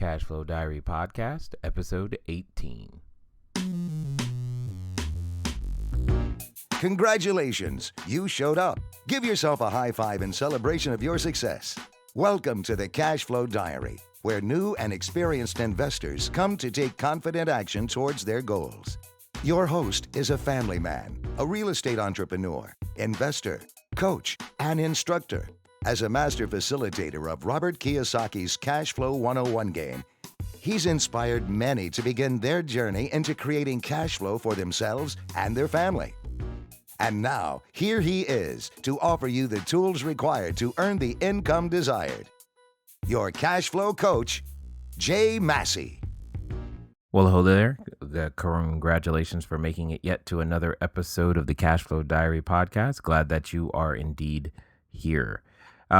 Cash Flow Diary Podcast, episode 18. Congratulations, you showed up. Give yourself a high five in celebration of your success. Welcome to the Cash Flow Diary, where new and experienced investors come to take confident action towards their goals. Your host is a family man, a real estate entrepreneur, investor, coach, and instructor. As a master facilitator of Robert Kiyosaki's Cash Flow 101 game, he's inspired many to begin their journey into creating cash flow for themselves and their family. And now, here he is to offer you the tools required to earn the income desired. Your cash flow coach, Jay Massey. Well, hello there. Congratulations for making it yet to another episode of the Cash Flow Diary Podcast. Glad that you are indeed here.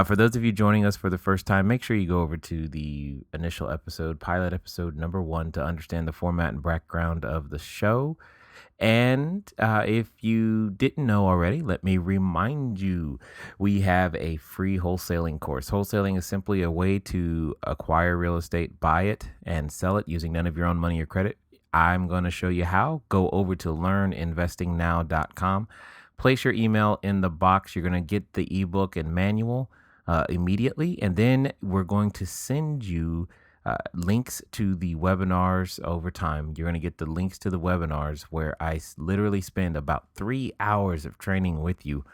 For those of you joining us for the first time, make sure you go over to the initial episode, pilot episode number 1, to understand the format and background of the show. And if you didn't know already, let me remind you, we have a free wholesaling course. Wholesaling is simply a way to acquire real estate, buy it, and sell it using none of your own money or credit. I'm going to show you how. Go over to learninvestingnow.com. Place your email in the box. You're going to get the ebook and manual immediately, and then we're going to send you links to the webinars over time. You're going to get the links to the webinars where I literally spend about 3 hours of training with you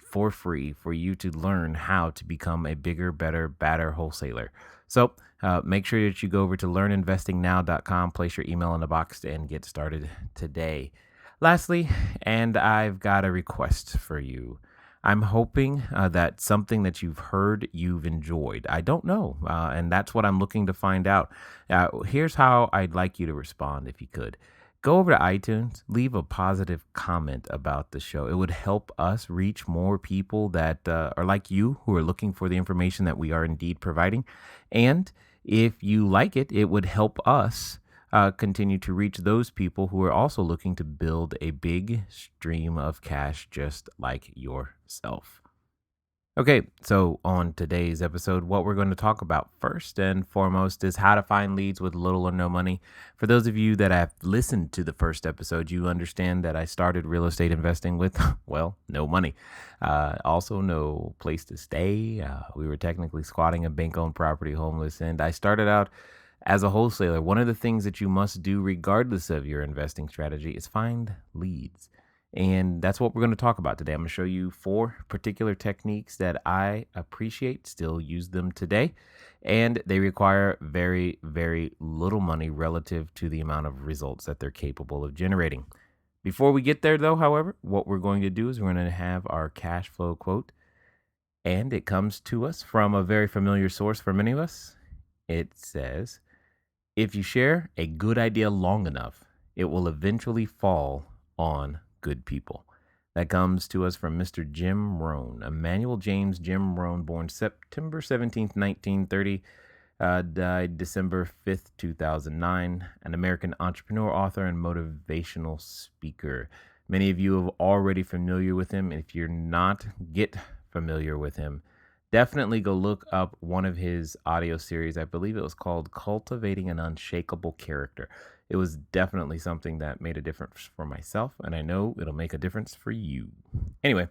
for free for you to learn how to become a bigger, better, badder wholesaler. So make sure that you go over to learninvestingnow.com, place your email in the box, and get started today. Lastly, and I've got a request for you. I'm hoping that something that you've heard, you've enjoyed. I don't know, and that's what I'm looking to find out. Here's how I'd like you to respond if you could. Go over to iTunes, leave a positive comment about the show. It would help us reach more people that are like you, who are looking for the information that we are indeed providing. And if you like it, it would help us continue to reach those people who are also looking to build a big stream of cash just like yourself. Okay, so on today's episode, what we're going to talk about first and foremost is how to find leads with little or no money. For those of you that have listened to the first episode, you understand that I started real estate investing with, well, no money. Also, no place to stay. We were technically squatting a bank-owned property, homeless, and I started out as a wholesaler. One of the things that you must do regardless of your investing strategy is find leads. And that's what we're going to talk about today. I'm going to show you 4 particular techniques that I appreciate, still use them today, and they require very, very little money relative to the amount of results that they're capable of generating. Before we get there, though, however, what we're going to do is we're going to have our cash flow quote, and it comes to us from a very familiar source for many of us. It says, "If you share a good idea long enough, it will eventually fall on good people." That comes to us from Mr. Jim Rohn, Emmanuel James Jim Rohn, born September 17th, 1930, died December 5th, 2009, an American entrepreneur, author, and motivational speaker. Many of you are already familiar with him. If you're not, get familiar with him. Definitely go look up one of his audio series. I believe it was called Cultivating an Unshakable Character. It was definitely something that made a difference for myself, and I know it'll make a difference for you. Anyway,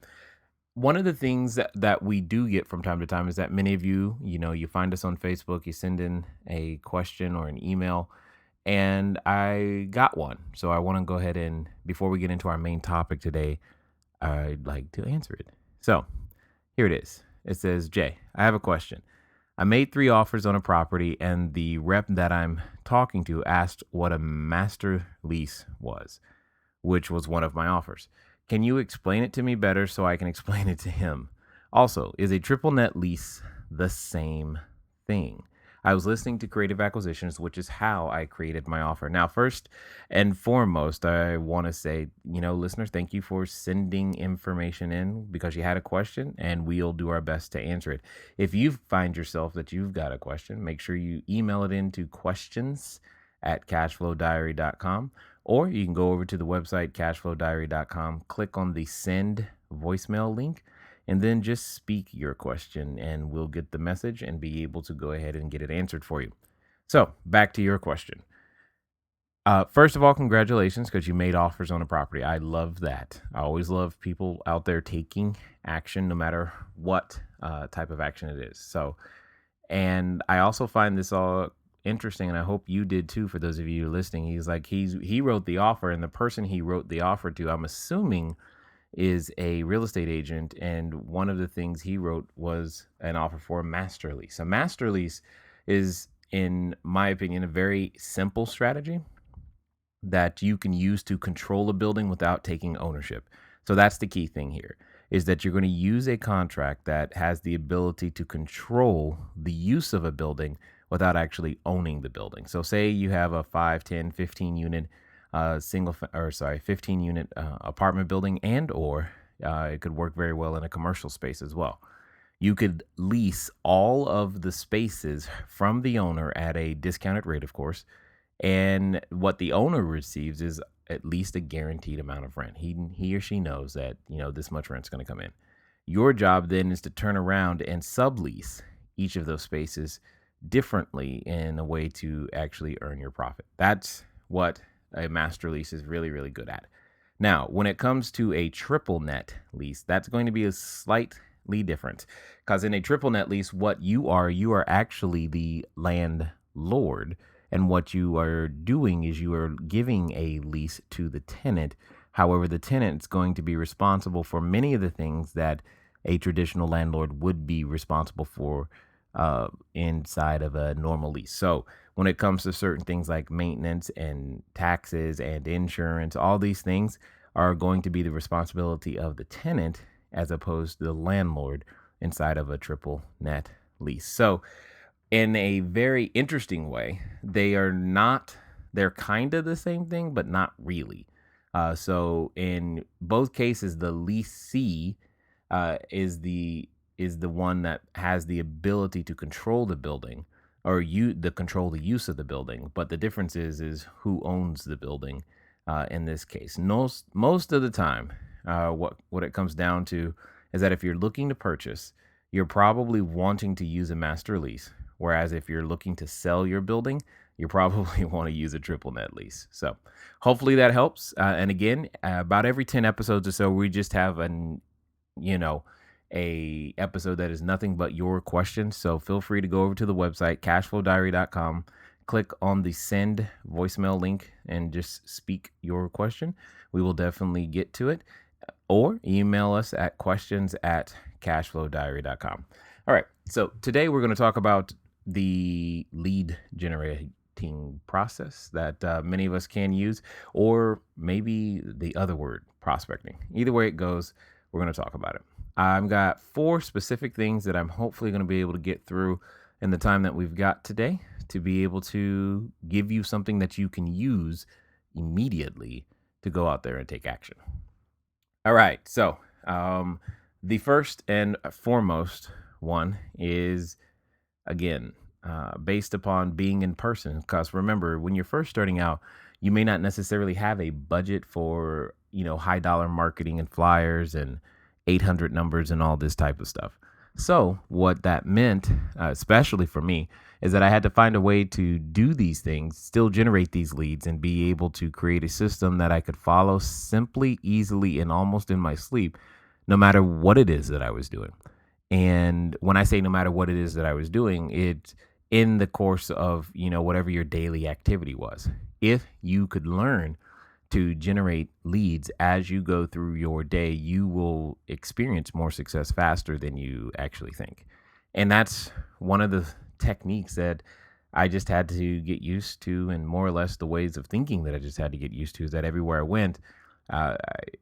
one of the things that we do get from time to time is that many of you, you find us on Facebook, you send in a question or an email, and I got one. So I want to go ahead and, before we get into our main topic today, I'd like to answer it. So here it is. It says, "Jay, I have a question. I made 3 offers on a property, and the rep that I'm talking to asked what a master lease was, which was one of my offers. Can you explain it to me better so I can explain it to him? Also, is a triple net lease the same thing?" I was listening to Creative Acquisitions, which is how I created my offer. Now, first and foremost, I want to say, listeners, thank you for sending information in because you had a question, and we'll do our best to answer it. If you find yourself that you've got a question, make sure you email it in to questions@cashflowdiary.com, or you can go over to the website, cashflowdiary.com, click on the send voicemail link, and then just speak your question, and we'll get the message and be able to go ahead and get it answered for you. So back to your question. First of all, congratulations because you made offers on a property. I love that. I always love people out there taking action, no matter what type of action it is. So, and I also find this all interesting, and I hope you did too. For those of you listening, he wrote the offer, and the person he wrote the offer to, I'm assuming, is a real estate agent, and one of the things he wrote was an offer for a master lease. A master lease is, in my opinion, a very simple strategy that you can use to control a building without taking ownership. So that's the key thing here, is that you're going to use a contract that has the ability to control the use of a building without actually owning the building. So say you have a 5, 10, 15 unit 15 unit apartment building, and or it could work very well in a commercial space as well. You could lease all of the spaces from the owner at a discounted rate, of course, and what the owner receives is at least a guaranteed amount of rent. He or she knows that, this much rent's going to come in. Your job then is to turn around and sublease each of those spaces differently in a way to actually earn your profit. That's what a master lease is really, really good at. Now, when it comes to a triple net lease, that's going to be a slightly different, because in a triple net lease, what you are actually the landlord. And what you are doing is you are giving a lease to the tenant. However, the tenant is going to be responsible for many of the things that a traditional landlord would be responsible for inside of a normal lease. So when it comes to certain things like maintenance and taxes and insurance, all these things are going to be the responsibility of the tenant as opposed to the landlord inside of a triple net lease. So in a very interesting way, they're kind of the same thing, but not really. So in both cases, the leasee is the one that has the ability to control the building, or control the use of the building. But the difference is who owns the building. In this case, most of the time, what it comes down to is that if you're looking to purchase, you're probably wanting to use a master lease. Whereas if you're looking to sell your building, you probably want to use a triple net lease. So hopefully that helps. And again, about every 10 episodes or so, we just have you know, a episode that is nothing but your questions. So feel free to go over to the website, cashflowdiary.com, click on the send voicemail link and just speak your question. We will definitely get to it, or email us at questions@cashflowdiary.com. All right. So today we're going to talk about the lead generating process that many of us can use, or maybe the other word, prospecting. Either way it goes, we're going to talk about it. I've got 4 specific things that I'm hopefully going to be able to get through in the time that we've got today to be able to give you something that you can use immediately to go out there and take action. All right. So the first and foremost one is, again, based upon being in person. Because remember, when you're first starting out, you may not necessarily have a budget for, high dollar marketing and flyers and 800 numbers and all this type of stuff. So what that meant, especially for me, is that I had to find a way to do these things, still generate these leads, and be able to create a system that I could follow simply, easily, and almost in my sleep, no matter what it is that I was doing. And when I say no matter what it is that I was doing, it's in the course of, whatever your daily activity was. If you could learn to generate leads as you go through your day, you will experience more success faster than you actually think. And that's one of the techniques that I just had to get used to, and more or less the ways of thinking that I just had to get used to, is that everywhere I went, I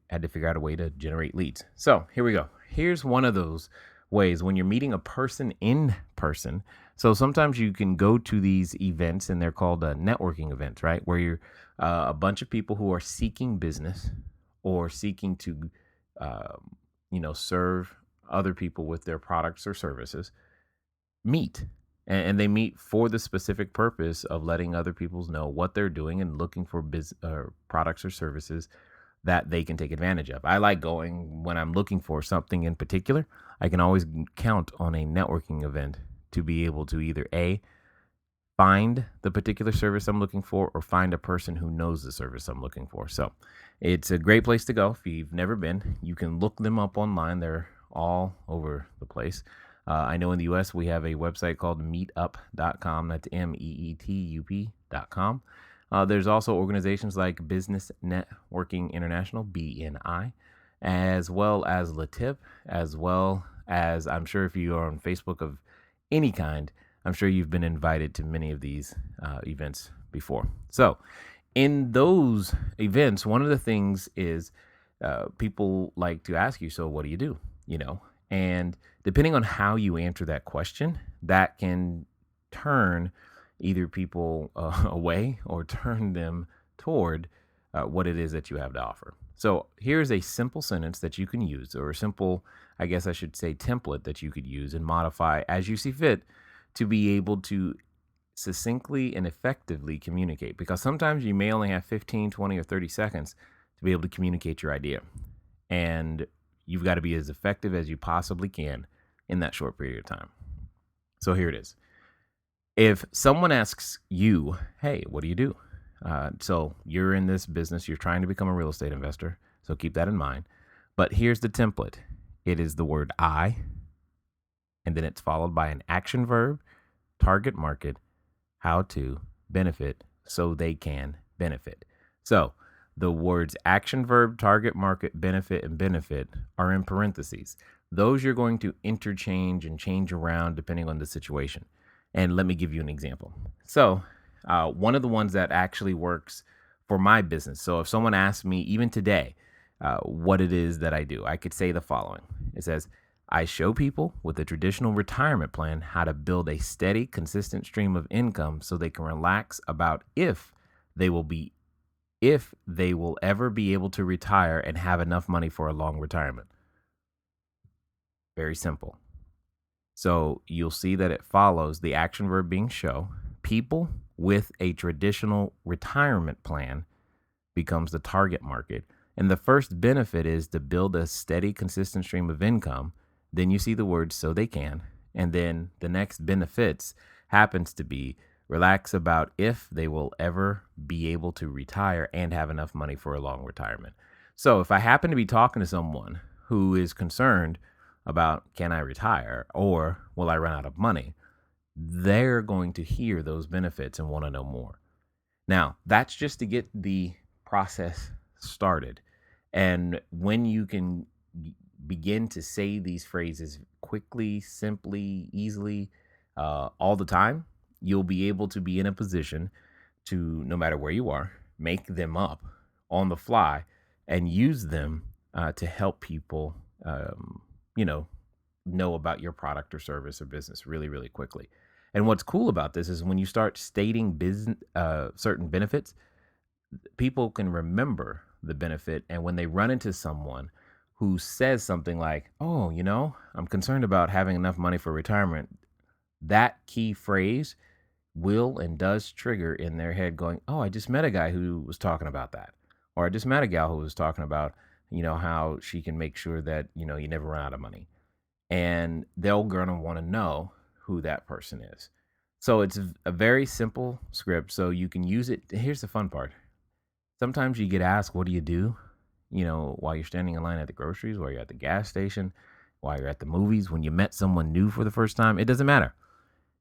had to figure out a way to generate leads. So here we go. Here's one of those ways when you're meeting a person in person. So sometimes you can go to these events, and they're called networking events, right? Where you're a bunch of people who are seeking business or seeking to, serve other people with their products or services, meet. And they meet for the specific purpose of letting other people know what they're doing and looking for products or services that they can take advantage of. I like going when I'm looking for something in particular. I can always count on a networking event to be able to either A, find the particular service I'm looking for or find a person who knows the service I'm looking for. So it's a great place to go. If you've never been, you can look them up online. They're all over the place. I know in the US, we have a website called meetup.com. That's meetup.com. There's also organizations like Business Networking International, BNI, as well as LaTip, as well as I'm sure if you are on Facebook of any kind, I'm sure you've been invited to many of these events before. So, in those events, one of the things is people like to ask you, so what do you do? And depending on how you answer that question, that can turn either people away or turn them toward what it is that you have to offer. So here's a simple sentence that you can use, or a simple, I guess I should say, template that you could use and modify as you see fit to be able to succinctly and effectively communicate. Because sometimes you may only have 15, 20, or 30 seconds to be able to communicate your idea. And you've got to be as effective as you possibly can in that short period of time. So here it is. If someone asks you, hey, what do you do? So you're in this business, you're trying to become a real estate investor. So keep that in mind. But here's the template. It is the word I, and then it's followed by an action verb, target market, how to, benefit, so they can benefit. So the words action verb, target market, benefit, and benefit are in parentheses. Those you're going to interchange and change around depending on the situation. And let me give you an example. So one of the ones that actually works for my business. So if someone asks me, even today, what it is that I do, I could say the following. It says, I show people with a traditional retirement plan how to build a steady, consistent stream of income so they can relax about if they will ever be able to retire and have enough money for a long retirement. Very simple. So you'll see that it follows the action verb being show. People with a traditional retirement plan becomes the target market. And the first benefit is to build a steady, consistent stream of income. Then you see the word so they can. And then the next benefits happens to be relax about if they will ever be able to retire and have enough money for a long retirement. So if I happen to be talking to someone who is concerned about can I retire or will I run out of money, they're going to hear those benefits and want to know more. Now, that's just to get the process started. And when you can begin to say these phrases quickly, simply, easily, all the time, you'll be able to be in a position to, no matter where you are, make them up on the fly and use them to help people, know about your product or service or business really, really quickly. And what's cool about this is when you start stating certain benefits, people can remember the benefit. And when they run into someone who says something like, oh, I'm concerned about having enough money for retirement, that key phrase will and does trigger in their head going, oh, I just met a guy who was talking about that. Or I just met a gal who was talking about, how she can make sure that, you never run out of money. And they're going to want to know who that person is. So it's a very simple script. So you can use it. Here's the fun part. Sometimes you get asked, what do you do? While you're standing in line at the groceries, while you're at the gas station, while you're at the movies, when you met someone new for the first time, it doesn't matter.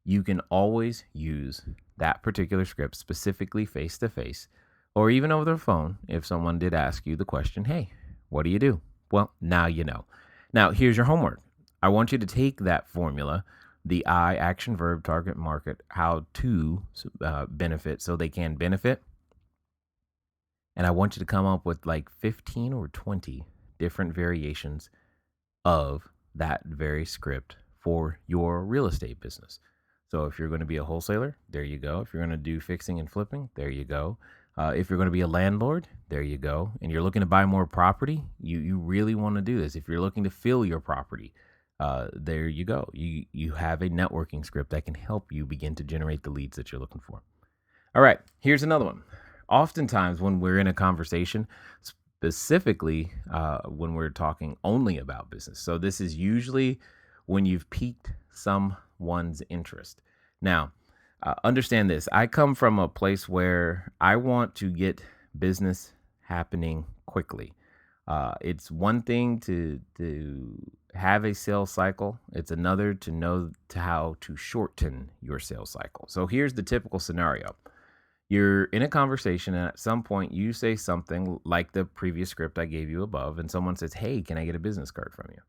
You can always use that particular script specifically face to face or even over the phone if someone did ask you the question, hey, what do you do? Well, now you know. Now, here's your homework. I want you to take that formula, the I, action, verb, target, market, how to benefit so they can benefit. And I want you to come up with like 15 or 20 different variations of that very script for your real estate business. So if you're going to be a wholesaler, there you go. If you're going to do fixing and flipping, there you go. If you're going to be a landlord, there you go. And you're looking to buy more property, you really want to do this. If you're looking to fill your property, there you go. You have a networking script that can help you begin to generate the leads that you're looking for. All right, here's another one. Oftentimes when we're in a conversation, specifically when we're talking only about business. So this is usually when you've piqued someone's interest. Now, Understand this. I come from a place where I want to get business happening quickly. It's one thing to have a sales cycle. It's another to know to how to shorten your sales cycle. So here's the typical scenario. You're in a conversation, and at some point you say something like the previous script I gave you above, and someone says, "Hey, can I get a business card from you?"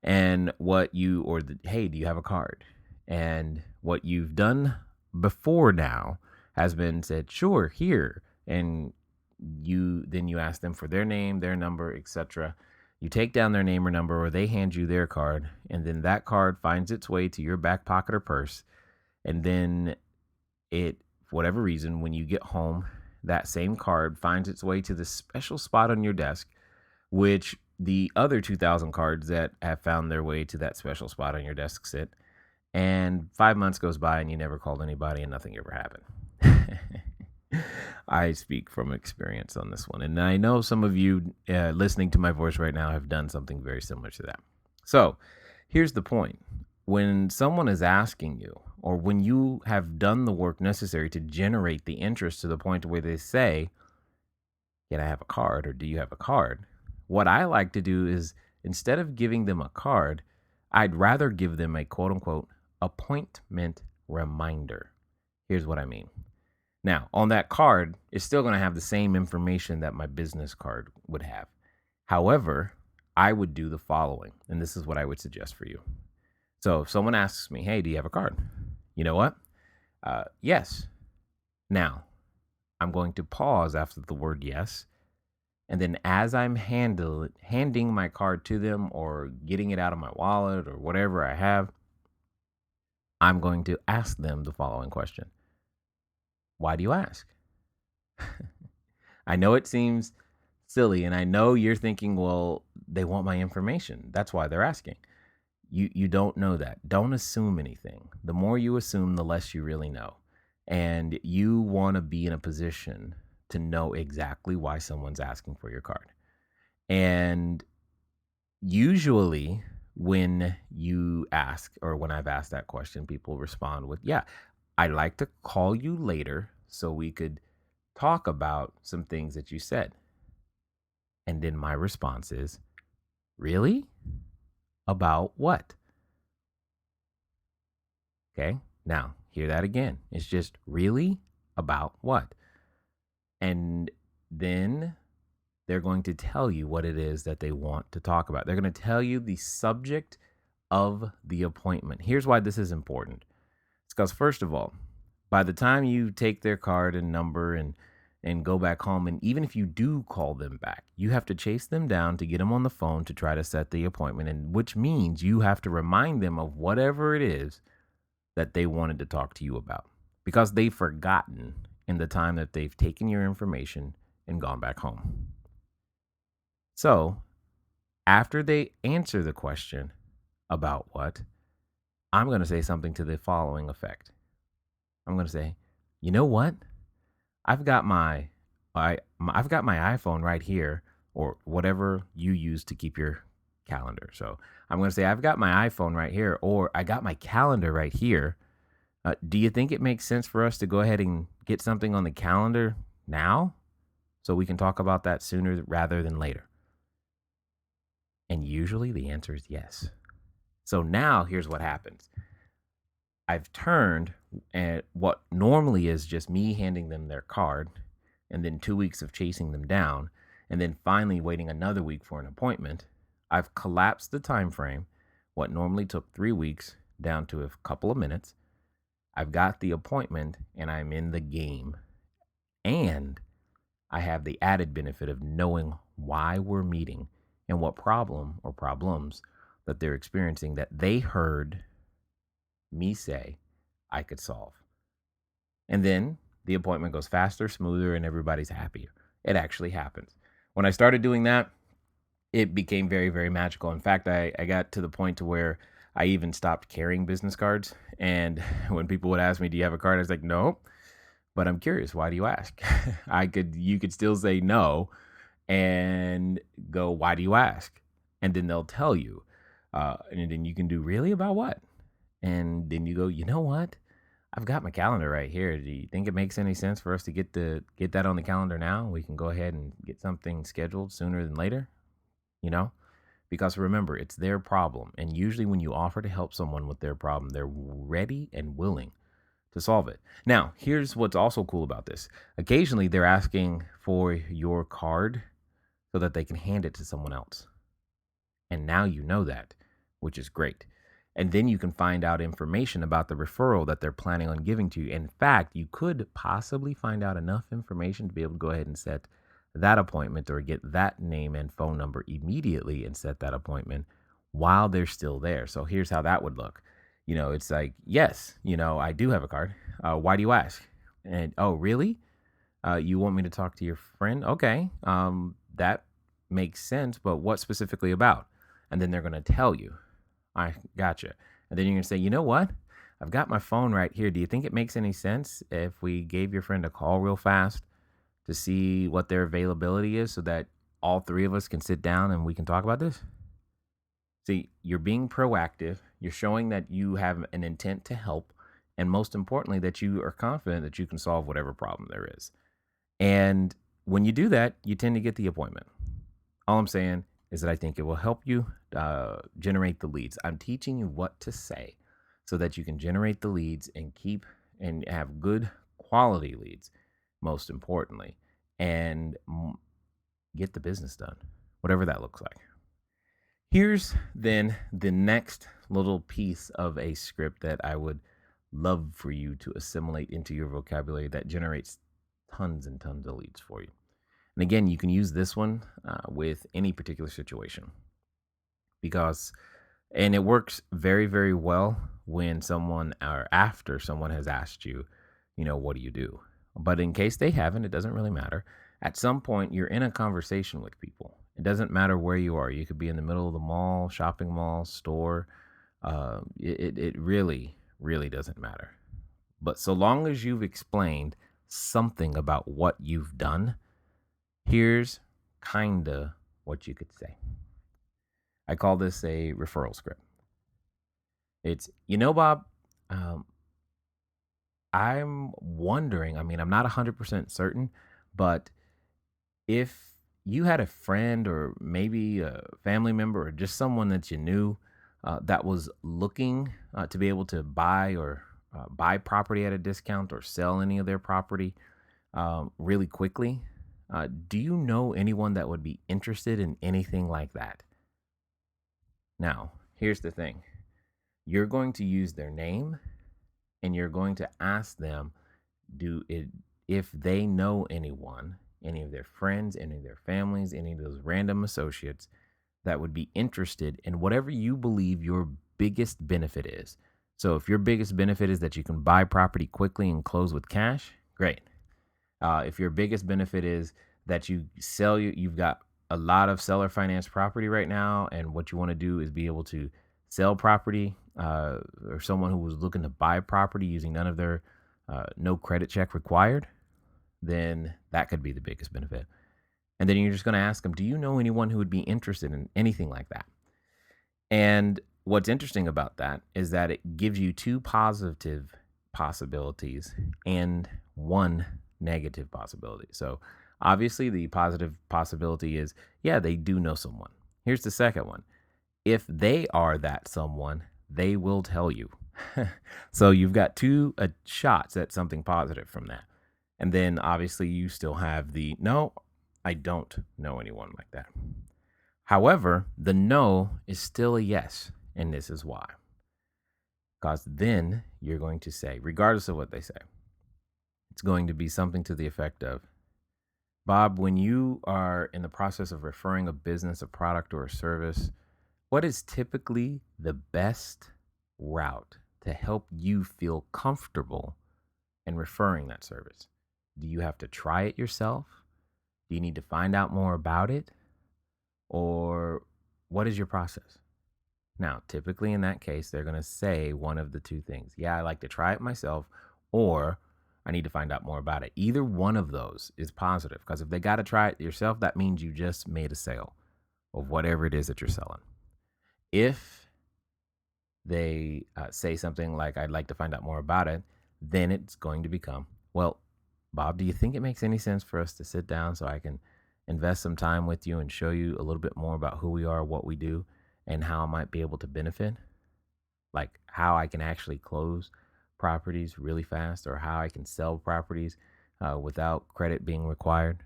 And what you, or the, "Hey, do you have a card?" And what you've done before now has been said, "Sure, here." And you ask them for their name, their number, etc. You take down their name or number, or they hand you their card, and then that card finds its way to your back pocket or purse. And then it, for whatever reason, when you get home, that same card finds its way to the special spot on your desk, which the other 2,000 cards that have found their way to that special spot on your desk sit. And 5 months goes by and you never called anybody and nothing ever happened. I speak from experience on this one. And I know some of you listening to my voice right now have done something very similar to that. So here's the point. When someone is asking you, or when you have done the work necessary to generate the interest to the point where they say, "Can I have a card?" or "Do you have a card?" What I like to do is, instead of giving them a card, I'd rather give them a quote unquote appointment reminder. Here's what I mean. Now, on that card, it's still going to have the same information that my business card would have. However, I would do the following, and this is what I would suggest for you. So if someone asks me, "Hey, do you have a card?" You know what? Yes. Now, I'm going to pause after the word yes. And then as I'm handing my card to them or getting it out of my wallet or whatever I have, I'm going to ask them the following question. Why do you ask? I know it seems silly, and I know you're thinking, well, they want my information. That's why they're asking. You don't know that. Don't assume anything. The more you assume, the less you really know. And you want to be in a position to know exactly why someone's asking for your card. And usually when you ask, or when I've asked that question, people respond with, "Yeah, I'd like to call you later so we could talk about some things that you said." And then my response is, "Really? About what?" Okay. Now, hear that again. It's just, "Really? About what?" And then they're going to tell you what it is that they want to talk about. They're going to tell you the subject of the appointment. Here's why this is important. It's because, first of all, by the time you take their card and number and go back home, and even if you do call them back, you have to chase them down to get them on the phone to try to set the appointment, and which means you have to remind them of whatever it is that they wanted to talk to you about, because they've forgotten in the time that they've taken your information and gone back home. So after they answer the question about what, I'm going to say something to the following effect. I'm going to say, "You know what? I've got my I've got my iPhone right here," or whatever you use to keep your calendar. So I'm going to say, "I've got my iPhone right here," or "I got my calendar right here. Do you think it makes sense for us to go ahead and get something on the calendar now so we can talk about that sooner rather than later?" And usually the answer is yes. So now here's what happens. I've turned at what normally is just me handing them their card, and then 2 weeks of chasing them down, and then finally waiting another week for an appointment. I've collapsed the time frame, what normally took 3 weeks, down to a couple of minutes. I've got the appointment and I'm in the game. And I have the added benefit of knowing why we're meeting and what problem or problems that they're experiencing that they heard me say I could solve. And then the appointment goes faster, smoother, and everybody's happier. It actually happens. When I started doing that, it became very, very magical. In fact, I got to the point to where I even stopped carrying business cards. And when people would ask me, "Do you have a card?" I was like, "No, but I'm curious. Why do you ask?" You could still say no and go, "Why do you ask?" And then they'll tell you. And then you can do, "Really? About what?" And then you go, "You know what? I've got my calendar right here. Do you think it makes any sense for us to get that on the calendar now? We can go ahead and get something scheduled sooner than later, you know? Because remember, it's their problem. And usually when you offer to help someone with their problem, they're ready and willing to solve it. Now, here's what's also cool about this. Occasionally they're asking for your card so that they can hand it to someone else. And now you know that, which is great. And then you can find out information about the referral that they're planning on giving to you. In fact, you could possibly find out enough information to be able to go ahead and set that appointment or get that name and phone number immediately and set that appointment while they're still there. So here's how that would look. It's like, yes, I do have a card. Why do you ask? And, oh, really? You want me to talk to your friend? Okay. That makes sense, but what specifically about? And then they're going to tell you. I gotcha. And then you're going to say, you know what? I've got my phone right here. Do you think it makes any sense if we gave your friend a call real fast to see what their availability is so that all three of us can sit down and we can talk about this? See, you're being proactive. You're showing that you have an intent to help. And most importantly, that you are confident that you can solve whatever problem there is. And when you do that, you tend to get the appointment. All I'm saying is that I think it will help you generate the leads. I'm teaching you what to say so that you can generate the leads and keep and have good quality leads, most importantly, and get the business done, whatever that looks like. Here's then the next little piece of a script that I would love for you to assimilate into your vocabulary that generates tons and tons of leads for you. And again, you can use this one with any particular situation and it works very, very well when someone or after someone has asked you, what do you do? But in case they haven't, it doesn't really matter. At some point, you're in a conversation with people. It doesn't matter where you are. You could be in the middle of the mall, shopping mall, store. It really, really doesn't matter. But so long as you've explained something about what you've done, here's kinda what you could say. I call this a referral script. It's, Bob, um, I'm wondering, I'm not 100% certain, but if you had a friend or maybe a family member or just someone that you knew that was looking to be able to buy or buy property at a discount or sell any of their property really quickly, do you know anyone that would be interested in anything like that? Now, here's the thing. You're going to use their name and you're going to ask them if they know anyone, any of their friends, any of their families, any of those random associates that would be interested in whatever you believe your biggest benefit is. So if your biggest benefit is that you can buy property quickly and close with cash, great. If your biggest benefit is that you've got a lot of seller finance property right now, and what you want to do is be able to sell property, or someone who was looking to buy property using none of their no credit check required, then that could be the biggest benefit. And then you're just going to ask them, do you know anyone who would be interested in anything like that? And what's interesting about that is that it gives you two positive possibilities and one negative possibility. So obviously the positive possibility is, yeah, they do know someone. Here's the second one. If they are that someone, they will tell you. So you've got two shots at something positive from that. And then obviously you still have the no, I don't know anyone like that. However, the no is still a yes. And this is why. Because then you're going to say, regardless of what they say, it's going to be something to the effect of, Bob, when you are in the process of referring a business, a product, or a service, what is typically the best route to help you feel comfortable in referring that service? Do you have to try it yourself? Do you need to find out more about it? Or what is your process? Now, typically in that case, they're going to say one of the two things. Yeah, I like to try it myself, or I need to find out more about it. Either one of those is positive, because if they got to try it yourself, that means you just made a sale of whatever it is that you're selling. If they say something like, I'd like to find out more about it, then it's going to become, well, Bob, do you think it makes any sense for us to sit down so I can invest some time with you and show you a little bit more about who we are, what we do, and how I might be able to benefit? Like how I can actually close properties really fast or how I can sell properties without credit being required.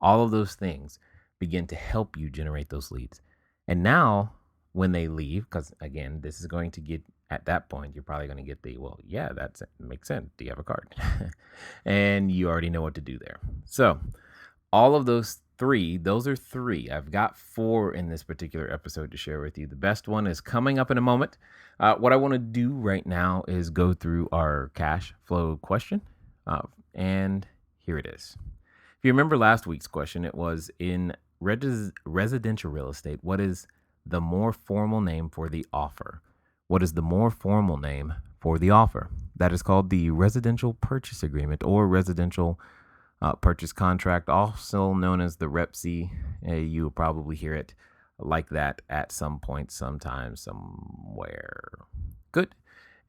All of those things begin to help you generate those leads. And now, when they leave, because again, this is going to get at that point, you're probably going to get the, well, yeah, that makes sense. Do you have a card? And you already know what to do there. So, all of those are three. I've got four in this particular episode to share with you. The best one is coming up in a moment. What I want to do right now is go through our cash flow question. And here it is. If you remember last week's question, it was in residential real estate, what is the more formal name for the offer? What is the more formal name for the offer? That is called the residential purchase agreement or residential purchase contract, also known as the REPC. You'll probably hear it like that at some point, sometime, somewhere. Good.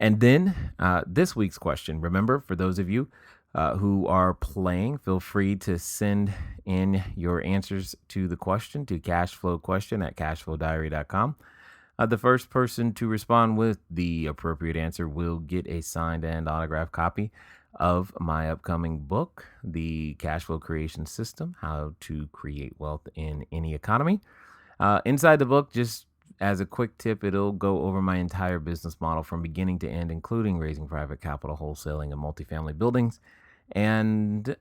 And then this week's question, remember, for those of you who are playing, feel free to send in your answers to the question to cashflowquestion@cashflowdiary.com. The first person to respond with the appropriate answer will get a signed and autographed copy of my upcoming book, The Cash Flow Creation System: How to Create Wealth in Any Economy. Inside the book, just as a quick tip, it'll go over my entire business model from beginning to end, including raising private capital, wholesaling, and multifamily buildings. And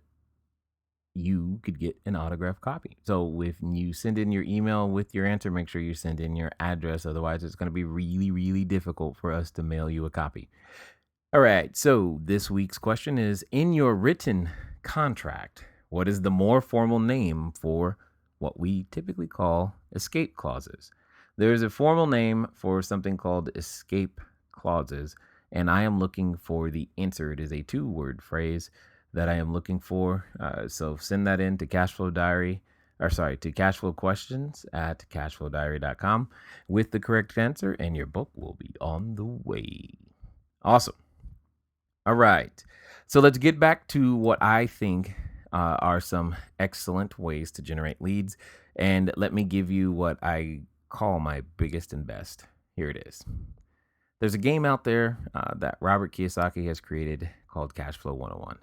you could get an autographed copy. So if you send in your email with your answer, make sure you send in your address. Otherwise, it's going to be really, really difficult for us to mail you a copy. All right. So this week's question is, in your written contract, what is the more formal name for what we typically call escape clauses? There is a formal name for something called escape clauses, and I am looking for the answer. It is a 2-word phrase that I am looking for. So send that in to cashflowquestions@cashflowdiary.com with the correct answer, and your book will be on the way. Awesome. All right. So let's get back to what I think are some excellent ways to generate leads. And let me give you what I call my biggest and best. Here it is. There's a game out there that Robert Kiyosaki has created called Cash Flow 101.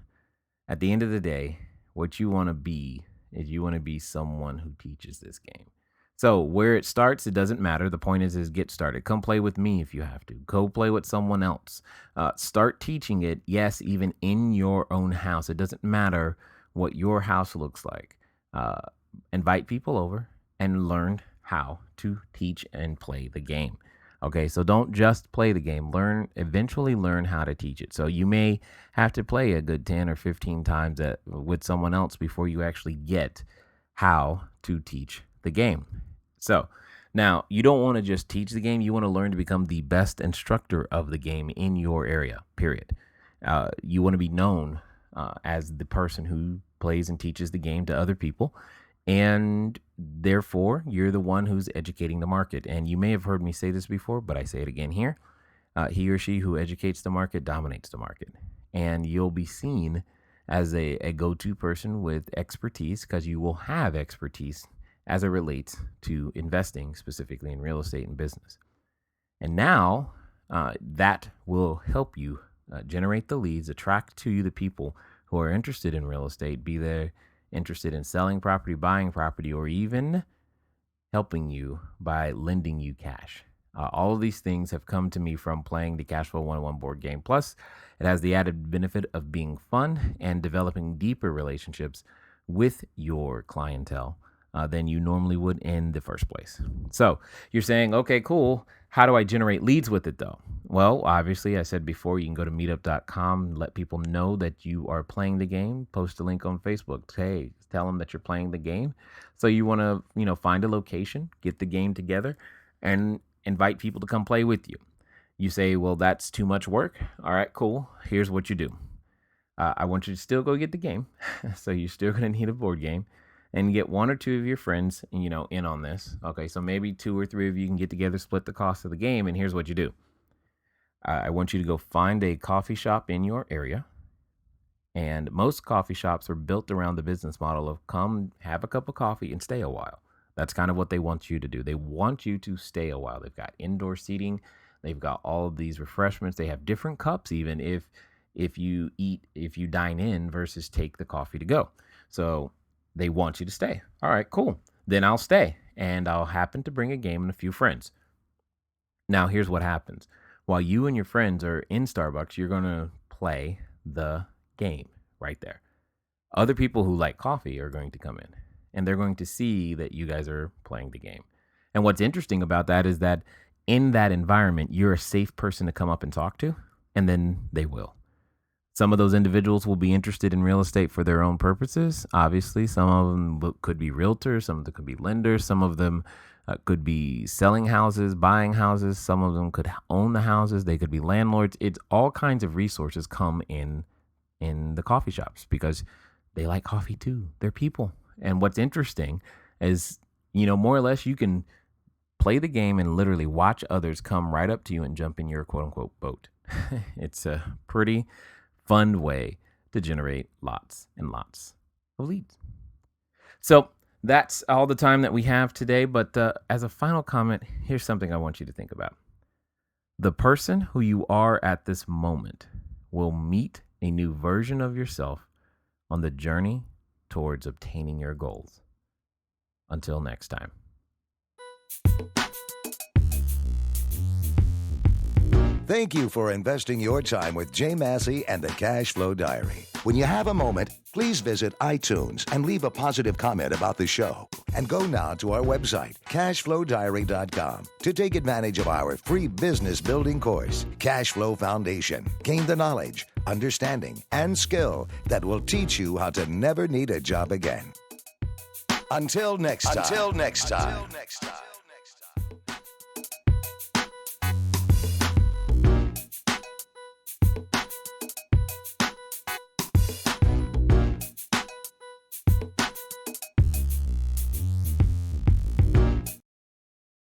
At the end of the day, what you want to be is you want to be someone who teaches this game. So where it starts, it doesn't matter. The point is get started. Come play with me if you have to. Go play with someone else. Start teaching it, yes, even in your own house. It doesn't matter what your house looks like. Invite people over and learn how to teach and play the game. Okay, so don't just play the game. Eventually learn how to teach it. So you may have to play a good 10 or 15 times with someone else before you actually get how to teach the game. So now you don't want to just teach the game. You want to learn to become the best instructor of the game in your area, period. You want to be known as the person who plays and teaches the game to other people. And therefore, you're the one who's educating the market. And you may have heard me say this before, but I say it again here. He or she who educates the market dominates the market. And you'll be seen as a go-to person with expertise, because you will have expertise as it relates to investing, specifically in real estate and business. And now that will help you generate the leads, attract to you the people who are interested in real estate, be they interested in selling property, buying property, or even helping you by lending you cash. All of these things have come to me from playing the Cashflow 101 board game. Plus, it has the added benefit of being fun and developing deeper relationships with your clientele than you normally would in the first place. So you're saying, okay, cool. How do I generate leads with it though? Well, obviously, I said before, you can go to meetup.com, let people know that you are playing the game, post a link on Facebook. Hey, tell them that you're playing the game. So you want to, find a location, get the game together, and invite people to come play with you. You say, well, that's too much work. All right, cool. Here's what you do. I want you to still go get the game. So you're still going to need a board game. And get 1 or 2 of your friends, in on this. Okay, so maybe 2 or 3 of you can get together, split the cost of the game, and here's what you do. I want you to go find a coffee shop in your area. And most coffee shops are built around the business model of come have a cup of coffee and stay a while. That's kind of what they want you to do. They want you to stay a while. They've got indoor seating. They've got all of these refreshments. They have different cups even if you dine in versus take the coffee to go. So they want you to stay. All right, cool. Then I'll stay and I'll happen to bring a game and a few friends. Now, here's what happens. While you and your friends are in Starbucks, you're going to play the game right there. Other people who like coffee are going to come in and they're going to see that you guys are playing the game. And what's interesting about that is that in that environment, you're a safe person to come up and talk to, and then they will. Some of those individuals will be interested in real estate for their own purposes. Obviously, some of them could be realtors, some of them could be lenders, some of them could be selling houses, buying houses, some of them could own the houses, they could be landlords. It's all kinds of resources come in the coffee shops because they like coffee too. They're people. And what's interesting is, more or less you can play the game and literally watch others come right up to you and jump in your quote unquote boat. It's a pretty fun way to generate lots and lots of leads. So that's all the time that we have today. But as a final comment, here's something I want you to think about. The person who you are at this moment will meet a new version of yourself on the journey towards obtaining your goals. Until next time. Thank you for investing your time with Jay Massey and the Cash Flow Diary. When you have a moment, please visit iTunes and leave a positive comment about the show. And go now to our website, cashflowdiary.com, to take advantage of our free business building course, Cash Flow Foundation. Gain the knowledge, understanding, and skill that will teach you how to never need a job again. Until next time.